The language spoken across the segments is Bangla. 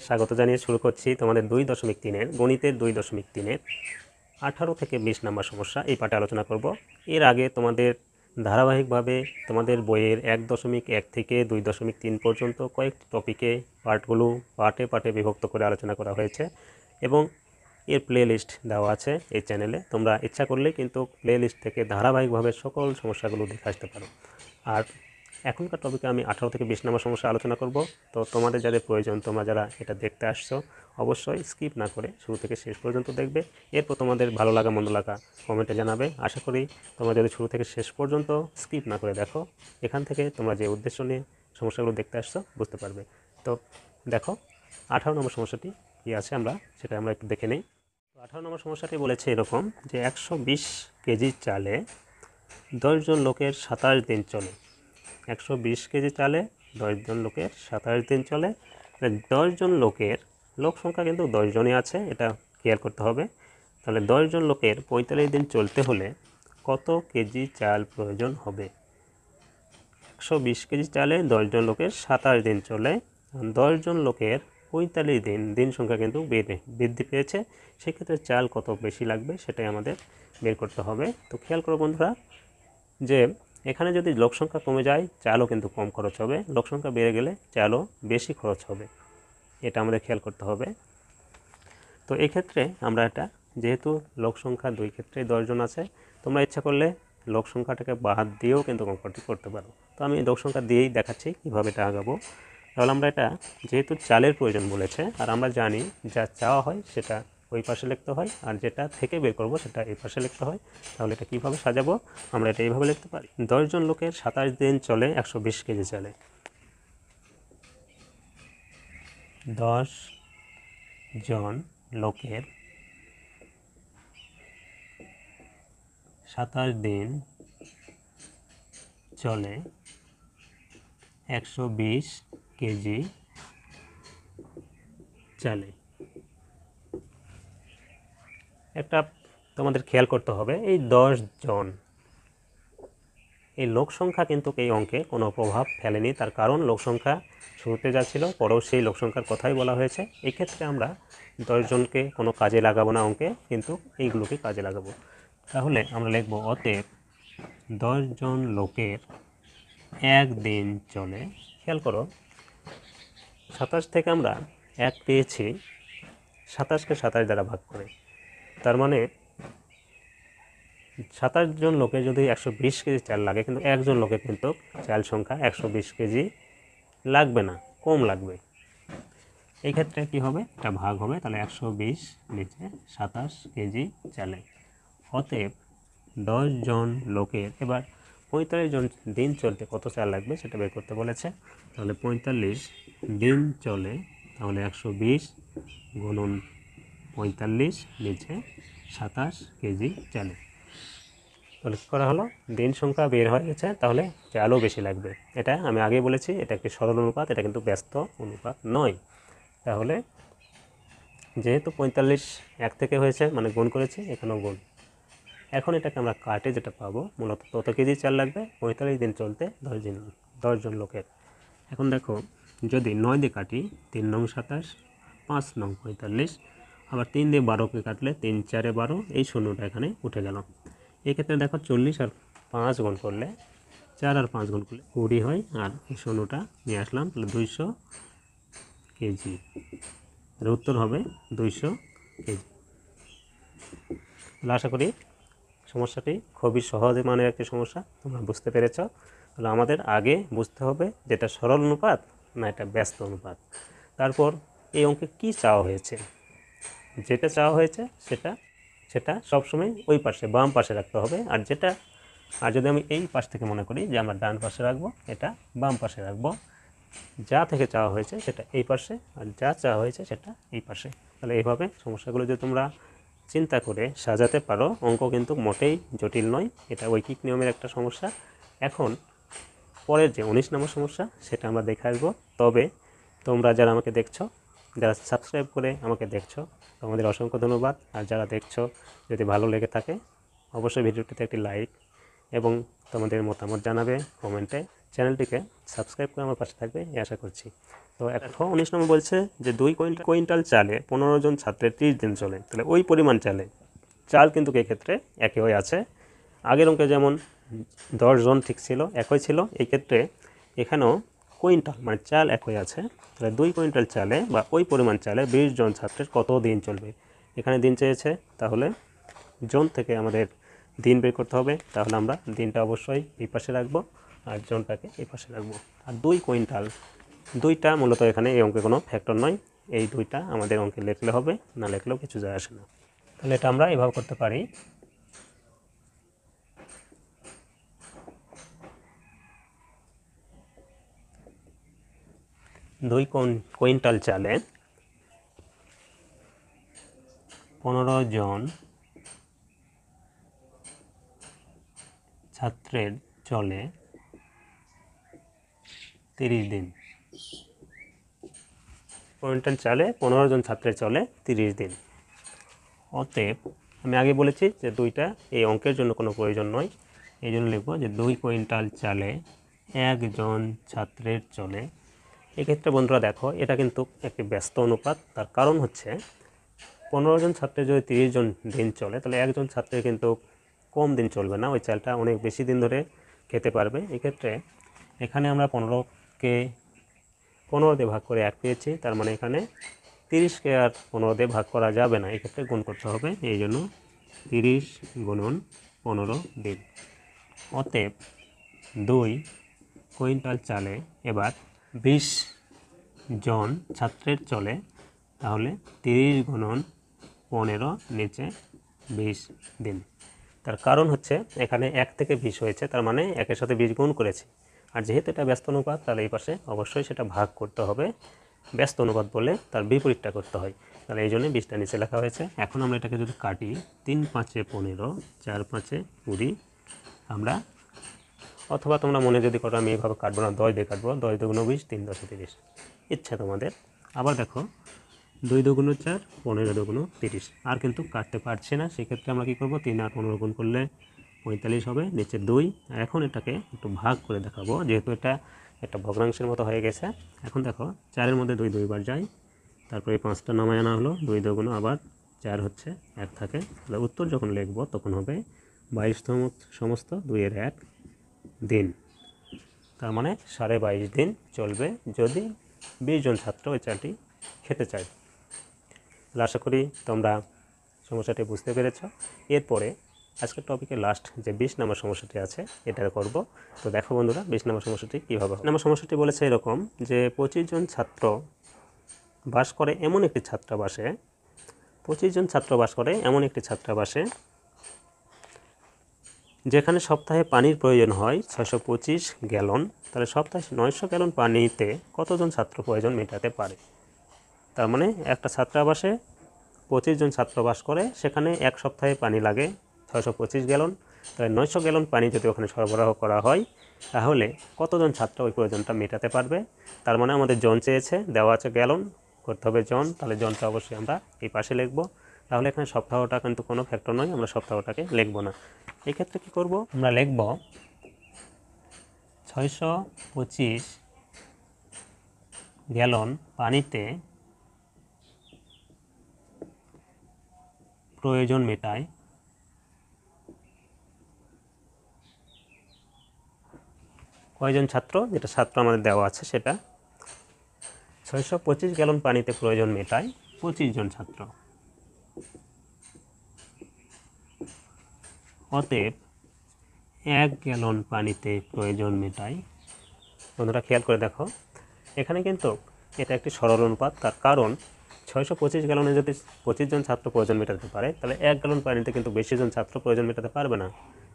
স্বাগত জানিয়ে শুরু করছি তোমাদের 2.3-এর গণিতের 2.3-এর 18 থেকে 20 নম্বর সমস্যা এই পাঠে আলোচনা করব। এর আগে তোমাদের ধারাবাহিকভাবে তোমাদের বইয়ের 1.1 থেকে 2.3 পর্যন্ত কয়েকটি টপিকে পার্টগুলো পার্টে পার্টে বিভক্ত করে আলোচনা করা হয়েছে এবং এর প্লে লিস্ট দেওয়া আছে এই চ্যানেলে। তোমরা ইচ্ছা করলে কিন্তু প্লে লিস্ট থেকে ধারাবাহিকভাবে সকল সমস্যাগুলো দেখে আসতে পারো। আর এখনকার টপিকে আমি 18 থেকে 20 নম্বর সমস্যা আলোচনা করব। তো তোমাদের যাদের প্রয়োজন, তোমরা যারা এটা দেখতে আসছো, অবশ্যই স্কিপ না করে শুরু থেকে শেষ পর্যন্ত দেখবে। এরপর তোমাদের ভালো লাগা মন্দ লাগা কমেন্টে জানাবে। আশা করি তোমরা যদি শুরু থেকে শেষ পর্যন্ত স্কিপ না করে দেখো, এখান থেকে তোমরা যে উদ্দেশ্য নিয়ে সমস্যাগুলো দেখতে আসছো বুঝতে পারবে। তো দেখো 18 নম্বর সমস্যাটি কী আছে আমরা একটু দেখে নিই। 18 নম্বর সমস্যাটি বলেছে এরকম যে 120 কেজি চালে 10 জন লোকের 27 দিন চলে। 120 কেজি চালে 10 জন লোকের 27 দিন চলে। 10 জন লোকের লোক সংখ্যা কিন্তু 10 জনই আছে, এটা খেয়াল করতে হবে। তাহলে 10 জন লোকের 45 দিন চলতে হলে কত কেজি চাল প্রয়োজন হবে? 120 কেজি চালে 10 জন লোকের 27 দিন চলে, 10 জন লোকের 45 দিন, দিন সংখ্যা কিন্তু বৃদ্ধি পেয়েছে, সেক্ষেত্রে চাল কত বেশি লাগবে সেটাই আমাদের বের করতে হবে। তো খেয়াল করো বন্ধুরা যে এখানে যদি লোক সংখ্যা কমে যায় চালও কিন্তু কম খরচ হবে, লোক সংখ্যা বেড়ে গেলে চালও বেশি খরচ হবে, এটা আমাদের খেয়াল করতে হবে। তো এক্ষেত্রে আমরা এটা যেহেতু লোক সংখ্যা দুই ক্ষেত্রে 10 জন আছে, তোমরা ইচ্ছা করলে লোক সংখ্যাটাকে বাদ দিয়েও কিন্তু অঙ্কটি করতে পারো। তো আমি লোক সংখ্যা দিয়েই দেখাচ্ছি কীভাবে এটা আগাবো। তাহলে আমরা এটা যেহেতু চালের প্রয়োজন বলেছে, আর আমরা জানি যা চাওয়া হয় সেটা ওই পাশে লিখতে হয়, আর যেটা থেকে বের করব সেটা এই পাশে লিখতে হয়। তাহলে এটা কীভাবে সাজাবো? আমরা এটা এইভাবে লিখতে পারি, 10 জন লোকের 27 দিন চলে 120 কেজি চালে। 10 জন লোকের 27 দিন চলে 120 কেজি চালে। একটা তোমাদের খেয়াল করতে হবে, এই 10 জন এই লোক সংখ্যা কিন্তু এই অঙ্কে কোনো প্রভাব ফেলেনি। তার কারণ লোক সংখ্যা শুরুতে যা ছিল পরেও সেই লোক সংখ্যার কথাই বলা হয়েছে। এই ক্ষেত্রে আমরা 10 জনকে কোনো কাজে লাগাবো না অঙ্কে, কিন্তু এইগুলোকে কাজে লাগাবো। তাহলে আমরা লিখব অতএব 10 জন লোকের একদিন চলে। খেয়াল করো 27 থেকে আমরা 1 পেয়েছি, 27কে 27 দ্বারা ভাগ করে, তার মানে 27 জন লোকে যদি 120 কেজি চাল লাগে, কিন্তু একজন লোকের কিন্তু চাল সংখ্যা 120 কেজি লাগবে না, কম লাগবে। এই ক্ষেত্রে কী হবে? এটা ভাগ হবে, তাহলে 120 নিচে 27 কেজি চালে। অতএব 10 জন লোকের এবার 45 জন দিন চলতে কত চাল লাগবে সেটা বের করতে বলেছে। তাহলে 45 দিন চলে, তাহলে 120 গুণন 45 নিচে 27 কেজি চালে। তাহলে কী করা হলো? দিন সংখ্যা বের হয়ে গেছে, তাহলে চালও বেশি লাগবে। এটা আমি আগেই বলেছি, এটা একটি সরল অনুপাত, এটা কিন্তু ব্যস্ত অনুপাত নয়। তাহলে যেহেতু 45 1 থেকে হয়েছে মানে গুণ করেছি, এখানেও গুণ। এখন এটাকে আমরা কাটে যেটা পাবো, মূলত কত কেজি চাল লাগবে 45 দিন চলতে 10 জন লোকের। এখন দেখো যদি 9 দিয়ে কাটি, 3 নং 27, 5 নং 45, আবার 3 দিয়ে 12কে কাটলে 3 4 12, এই শূন্যটা এখানে উঠে গেল। এক্ষেত্রে দেখো 40 আর 5 গুণ করলে, 4 আর 5 গুণ করলে 20 হয়, আর এই শূন্যটা নিয়ে আসলাম, তাহলে 200 কেজি। এর উত্তর হবে 200 কেজি। তাহলে আশা করি সমস্যাটি খুবই সহজ মানের একটি সমস্যা, তোমরা বুঝতে পেরেছ। তাহলে আমাদের আগে বুঝতে হবে যেটা সরল অনুপাত না এটা ব্যস্ত অনুপাত। তারপর এই অঙ্কে কী চাওয়া হয়েছে, যেটা চাওয়া হয়েছে সেটা সবসময় ওই পাশে বাম পাশে রাখতে হবে। আর যদি আমি এই পাশ থেকে মনে করি যে আমরা ডান পাশে রাখবো, এটা বাম পাশে রাখবো। যা থেকে চাওয়া হয়েছে সেটা এই পাশে, আর যা চাওয়া হয়েছে সেটা এই পাশে। তাহলে এইভাবে সমস্যাগুলো যদি তোমরা চিন্তা করে সাজাতে পারো, অঙ্ক কিন্তু মোটেই জটিল নয়, এটা ঐকিক নিয়মের একটা সমস্যা। এখন পরের যে 19 নম্বর সমস্যা সেটা আমরা দেখে আসবো। তবে তোমরা যারা আমাকে দেখছো, যারা সাবস্ক্রাইব করে আমাকে দেখছো, তোমাদের অসংখ্য ধন্যবাদ। আর যারা দেখছো যদি ভালো লেগে থাকে অবশ্যই ভিডিওটিতে একটি লাইক এবং তোমাদের মতামত জানাবে কমেন্টে। চ্যানেলটিকে সাবস্ক্রাইব করে আমার পাশে থাকবে এই আশা করছি। তো 19 নম্বর বলছে যে 2 কুইন্টাল চালে 15 জন ছাত্রের 30 দিন চলে। তাহলে ওই পরিমাণ চালে, চাল কিন্তু এক্ষেত্রে একই হয়ে আছে। আগের অঙ্কে যেমন 10 জন ঠিক ছিল, একই ছিল, এই ক্ষেত্রে এখানেও কুইন্টাল মানে চাল একই আছে। তাহলে 2 কুইন্টাল চালে বা ওই পরিমাণ চালে 20 জন ছাত্রের কত দিন চলবে। এখানে দিন চেয়েছে, তাহলে জন থেকে আমাদের দিন বের করতে হবে। তাহলে আমরা দিনটা অবশ্যই এই পাশে রাখবো আর জনটাকে এই পাশে রাখবো। আর 2 কুইন্টাল, দুইটা মূলত এখানে এই অঙ্কে কোনো ফ্যাক্টর নয়, এই দুইটা আমাদের অঙ্কে লিখলে হবে, না লিখলেও কিছু যায় আসে না। তাহলে এটা আমরা এভাবে করতে পারি। দুই কুইন্টাল চালে 15 জন ছাত্রের চলে 30 দিন। কুইন্টাল চালে 15 জন ছাত্রের চলে 30 দিন। অতএব আমি আগে বলেছি যে দুইটা এই অঙ্কের জন্য কোনো প্রয়োজন নয়, এই জন্য লিখব যে 2 কুইন্টাল চালে 1 জন ছাত্রের চলে। এক্ষেত্রে বন্ধুরা দেখো, এটা কিন্তু একটি ব্যস্ত অনুপাত। তার কারণ হচ্ছে 15 জন ছাত্রের যদি 30 জন দিন চলে, তাহলে একজন ছাত্রের কিন্তু কম দিন চলবে না, ওই চালটা অনেক বেশি দিন ধরে খেতে পারবে। এক্ষেত্রে এখানে আমরা 15কে 15 দিয়ে ভাগ করে 1 পেয়েছি, তার মানে এখানে 30কে আর 15 দিয়ে ভাগ করা যাবে না, এক্ষেত্রে গুণ করতে হবে। এই জন্য 30 গুণন 15 দিন। অতএব 2 কুইন্টাল চালে এবার 20 জন ছাত্রের চলে, তাহলে 30 গুণন 15 নিচে 20 দিন। তার কারণ হচ্ছে এখানে 1 থেকে 20 হয়েছে, তার মানে 1-এর সাথে 20 গুণ করেছি। আর যেহেতু এটা ব্যস্ত অনুপাত, তাহলে এই পাশে অবশ্যই সেটা ভাগ করতে হবে। ব্যস্ত অনুপাত বলে তার বিপরীতটা করতে হয়, তাহলে এই জন্য 20টা নিচে লেখা হয়েছে। এখন আমরা এটাকে যদি কাটি, 3 5 15, 4 5 20, আমরা অথবা তোমরা মনে যদি করো আমি এইভাবে কাটবো না, 10 দিয়ে কাটবো, 10 দুগুণ 20, 3 10 30, ইচ্ছা তোমাদের। আবার দেখো 2 দুগুণ 4, 15 দুগুণ 30, আর কিন্তু কাটতে পারছি না, সেক্ষেত্রে আমরা কী করবো, 3 আর 15 গুণ করলে 45 হবে, নিচে 2। এখন এটাকে একটু ভাগ করে দেখাবো, যেহেতু এটা একটা ভগ্নাংশের মতো হয়ে গেছে। এখন দেখো 4-এর মধ্যে 2 2বার যায়, তারপরে 5টা নামায় আনা হলো, 2 দুগুণ আবার 4 হচ্ছে 1 থাকে। তাহলে উত্তর যখন লিখব তখন হবে 22তম সমস্ত 2-এর 1 দিন। তার মানে 22.5 দিন চলবে যদি 20 জন ছাত্র ওই চালটি খেতে চায়। আশা করি তোমরা সমস্যাটি বুঝতে পেরেছ। এরপরে আজকের টপিকে লাস্ট যে 20 নম্বর সমস্যাটি আছে এটা করব। তো দেখো বন্ধুরা 20 নম্বর সমস্যাটি কীভাবে হবে। নম্বর সমস্যাটি বলেছে এরকম যে 25 জন ছাত্র বাস করে এমন একটি ছাত্রাবাসে, 25 জন ছাত্র বাস করে এমন একটি ছাত্রাবাসে যেখানে সপ্তাহে পানির প্রয়োজন হয় 625 গ্যালন। তাহলে সপ্তাহে 900 গ্যালন পানিতে কতজন ছাত্র প্রয়োজন মেটাতে পারে। তার মানে একটা ছাত্রাবাসে 25 জন ছাত্র বাস করে, সেখানে এক সপ্তাহে পানি লাগে 625 গ্যালন। তাহলে 900 গ্যালন পানি যদি ওখানে সরবরাহ করা হয়, তাহলে কতজন ছাত্র ওই প্রয়োজনটা মেটাতে পারবে। তার মানে আমাদের জন চেয়েছে, দেওয়া আছে গ্যালন, করতে হবে জন, তাহলে জনটা অবশ্যই আমরা এই পাশে লিখব। তাহলে এখানে সপ্তাহটা কিন্তু কোনো ফ্যাক্টর নয়, আমরা সপ্তাহটাকে লিখব না। এই ক্ষেত্রে কী করব, আমরা লিখব 625 গ্যালন পানিতে প্রয়োজন মেটায় কয়জন ছাত্র, যেটা ছাত্র আমাদের দেওয়া আছে সেটা 625 গ্যালন পানিতে প্রয়োজন মেটায় 25 জন ছাত্র। অতএব 1 গ্যালন পানিতে প্রয়োজন মেটায়। বন্ধুরা খেয়াল করে দেখো, এখানে কিন্তু এটা একটি সরল অনুপাত। তার কারণ 625 গ্যালনে যদি 25 জন ছাত্র প্রয়োজন মেটাতে পারে, তাহলে 1 গ্যালন পানিতে কিন্তু বেশি জন ছাত্র প্রয়োজন মেটাতে পারবে না,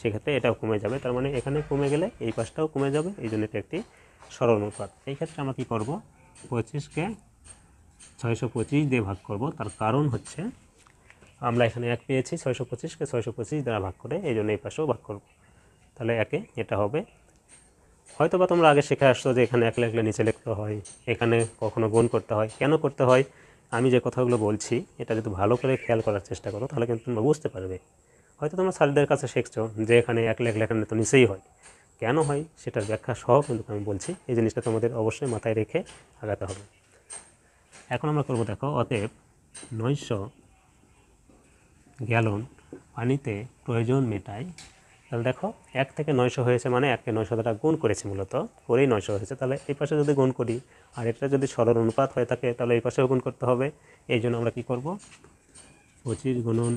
সেক্ষেত্রে এটাও কমে যাবে। তার মানে এখানে কমে গেলে এই পাশটাও কমে যাবে, এই জন্য এটা একটি সরল অনুপাত। এই ক্ষেত্রে আমরা কী করব, 25কে 625 দিয়ে ভাগ করব। তার কারণ হচ্ছে আমরা এখানে 1 পেয়েছি, 625কে 625 দ্বারা ভাগ করে, এই জন্য এই পাশেও ভাগ করব। তাহলে একে এটা হবে। হয়তো বা তোমরা আগে শিখে আসছো যে এখানে 1 লিখলে নিচে লিখতে হয়, এখানে কখনো গুণ করতে হয়। কেন করতে হয়, আমি যে কথাগুলো বলছি এটা যদি ভালো করে খেয়াল করার চেষ্টা করো, তাহলে কিন্তু তোমরা বুঝতে পারবে। হয়তো তোমরা স্যারদের কাছে শিখছো যে এখানে 1 লিখলে এখানে তো নিচেই হয়, কেন হয় সেটার ব্যাখ্যা সহ কিন্তু আমি বলছি। এই জিনিসটা তোমাদের অবশ্যই মাথায় রেখে আগাতে হবে। এখন আমরা করব, দেখো, অতএব 900 গ্যালন পানিতে প্রয়োজন মেটায়। তাহলে দেখো 1 থেকে 900 হয়েছে, মানে 1কে 900 দ্বারা গুণ করেছি, মূলত করেই 900 হয়েছে। তাহলে এই পাশে যদি গুণ করি, আর এটা যদি সরল অনুপাত হয়ে থাকে তাহলে এই পাশেও গুণ করতে হবে। এই জন্য আমরা কী করব, 25 গুণন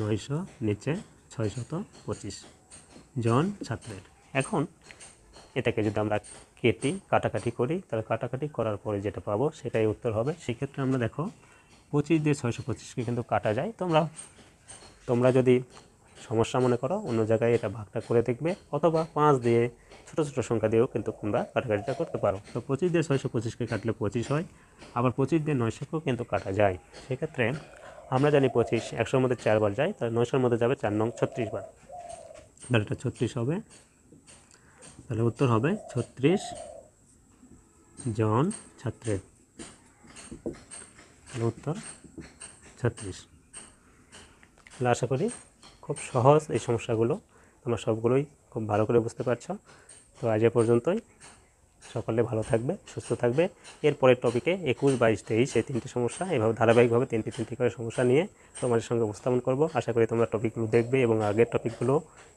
900 নিচে 625 জন ছাত্রের। এখন এটাকে যদি আমরা কাটাকাটি করি, তাহলে কাটাকাটি করার পরে যেটা পাবো সেটাই উত্তর হবে। সেক্ষেত্রে আমরা দেখো 25 দিয়ে 625কে কিন্তু কাটা যায়। তোমরা যদি সমস্যা মনে করো অন্য জায়গায় এটা ভাগটা করে দেখবে, অথবা 5 দিয়ে ছোটো ছোটো সংখ্যা দিয়েও কিন্তু তোমরা কাটাকাটিটা করতে পারো। তো 25 দিয়ে 625কে কাটলে 25 হয়, আবার 25 দিয়ে 900কেও কিন্তু কাটা যায়। সেক্ষেত্রে আমরা জানি 25 100-র মধ্যে 4 বার যায়, তাহলে 900-র মধ্যে যাবে 4 নং 36 বার, তাহলে এটা 36 হবে। তাহলে উত্তর হবে 36 জন ছাত্রের। তাহলে উত্তর 36। তাহলে আশা করি খুব সহজ এই সমস্যাগুলো, তোমরা সবগুলোই খুব ভালো করে বুঝতে পারছো। তো আজ এ পর্যন্তই। সকলে ভালো থাকবে, সুস্থ থাকবে। এরপরের টপিকে 21, 22, 23 এই 3টি সমস্যা এভাবে ধারাবাহিকভাবে 3টি করে সমস্যা নিয়ে তোমাদের সঙ্গে উপস্থাপন করব। আশা করি তোমরা টপিকগুলো দেখবে, এবং আগের টপিকগুলো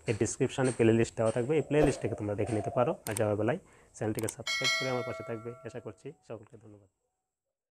এর ডিসক্রিপশানে প্লে লিস্ট দেওয়া থাকবে, এই প্লে লিস্টটাকে তোমরা দেখে নিতে পারো। আর যাওয়ার বেলায় চ্যানেলটিকে সাবস্ক্রাইব করে আমার পাশে থাকবে। আশা করছি সকলকে ধন্যবাদ।